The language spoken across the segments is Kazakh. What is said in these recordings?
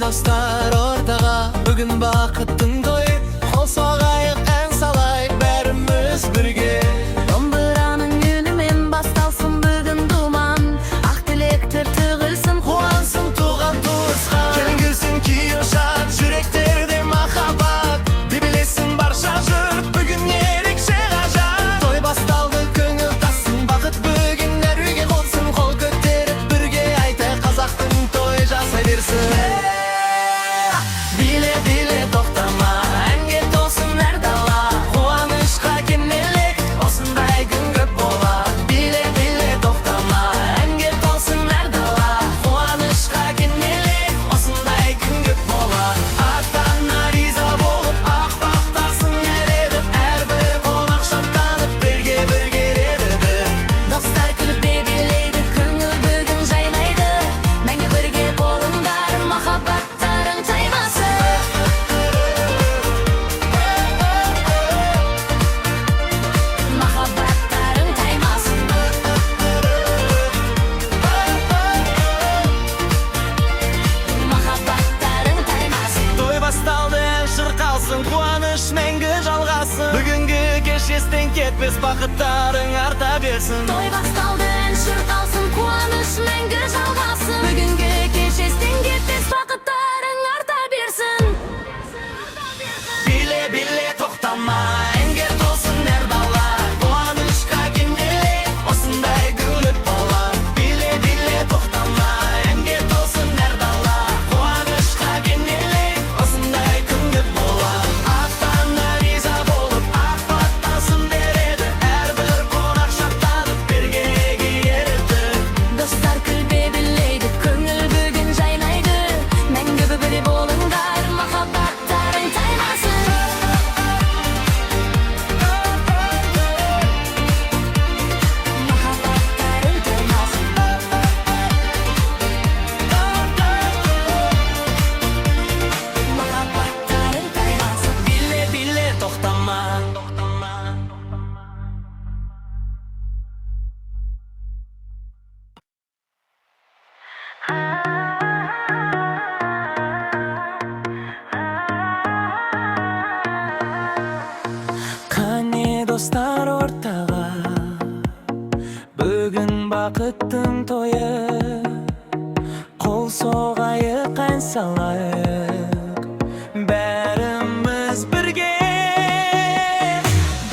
достар ортаға, бүгін бақыттың тойы. Қол соғайық, ән салайық, бәріміз бірге. Домбыраның үнімен басталсын бүгін думан, ақ тілектер төгілсін, Қуансын туған туысқан, келін күлсін күйеу шат, жүректерде махаббат. Билесін барша жұрт, бүгін ерекше ғажап. Той басталды, көңіл тасын, бақыт бүгін әр үйге қонсын. Қол көтеріп бірге айтайық, қазақтың той жасай берсін. Биле, биле, тоқтама, әнге толсын әр дала. Қуанышқа кенелік, осындай күн көп болады. Биле, биле, тоқтама, әнге толсын әр дала. Қуанышқа кенелік, осындай күн көп болады. Ата-ана риза болып, ақ бақтасын әредіп, әрбір қонақ шаттанып, бірге ереді. достар күліп билейді, көңіл бүгін жайнайды. Мәңгі бірге болыңдар, махаббаттарың таймасын. Махаббаттарың таймасын. Махаббаттарың таймасын. Той басталды, ән шырқалсын, қуаныш мәңгі жалғасын. Бүгінгі кеш естен кетпес, бақыттарың арта берсін. Той басталды, ән шырқалсын, қуаныш мәңгі жалғасын. Бүгінгі кеш естен кетпес, бақыттарың арта берсін. Биле, биле, тоқтама, әнге толсын әр дала. Қуанышқа кенелік, осындай күн көп болады. Биле, биле, тоқтама, әнге толсын әр дала. Қуанышқа кенелік, осындай күн көп болады. Ата-ана риза болып, ақ бақтасын береді, әрбір қонақ шаттанып, бірге ереді. Достар күлбе билейді, көңіл бүгін жайнайды. Мәңгі бірге болыңдар, махаббаттарың таймасын. Махаббаттарың таймасын. Махаббаттарың таймасын. Биле, биле, тоқтама. Қане достар ортаға, бүгін бақыттың тойы. Қол соғайық, ән салайық, бәріміз бірге.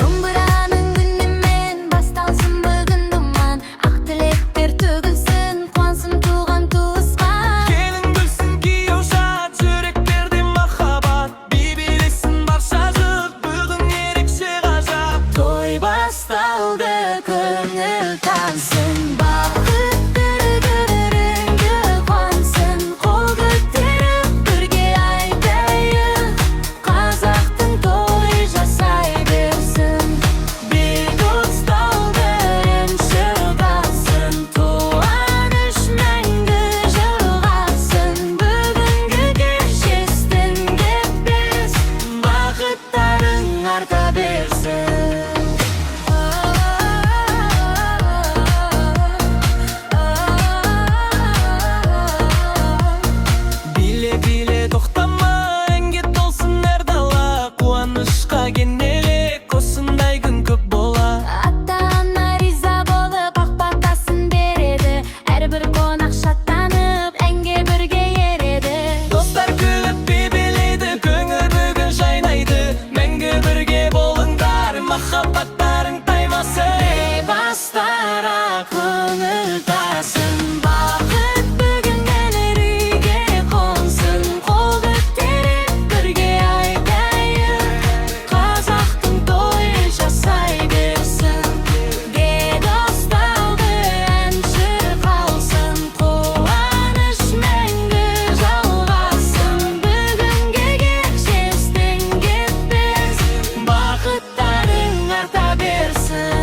Домбыраның үнімен басталсын бүгін думан, ақ тілектер төгілсін, қуансын туған туысқан. Келін күлсін күйеу шат, жүректерде махаббат. Билесін барша жұрт, бүгін ерекше ғажап. Той басталды, көңіл тансын, бақыт бір-біріңді қуансын. Қол көтеріп бірге айтайық, қазақтың той жасай берсін. Bir dostaldı, ән шырқалсын, қуаныш мәңгі жалғасын. Бүгінгі кеш естен кетпес, бақыттарың арта берсін. Биле, биле, тоқтама, әнге толсын әр дала. Қуанышқа кенелік, осындай күн көп болады. Ата-ана риза болып, ақ бақтасын береді, әрбір қонақ шаттанып, әнге бірге ереді. Достар күліп билейді, көңіл бүгін жайнайды. Мәңгі бірге болыңдар, махаббаттарың таймасын. Ей бастара көңіл тасын, бақыт бүгін әр үйге қонсын. Қол көтеріп бірге айтайық, қазақтың той жасай берсін. Досталды, ән шырқалсын, қуаныш мәңгі жалғасын. Бүгінгі кеш естен кетпес, бақыттарың арта берсін.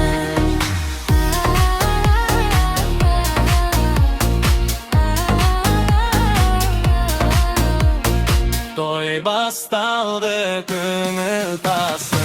Той басталды, көңіл тасын.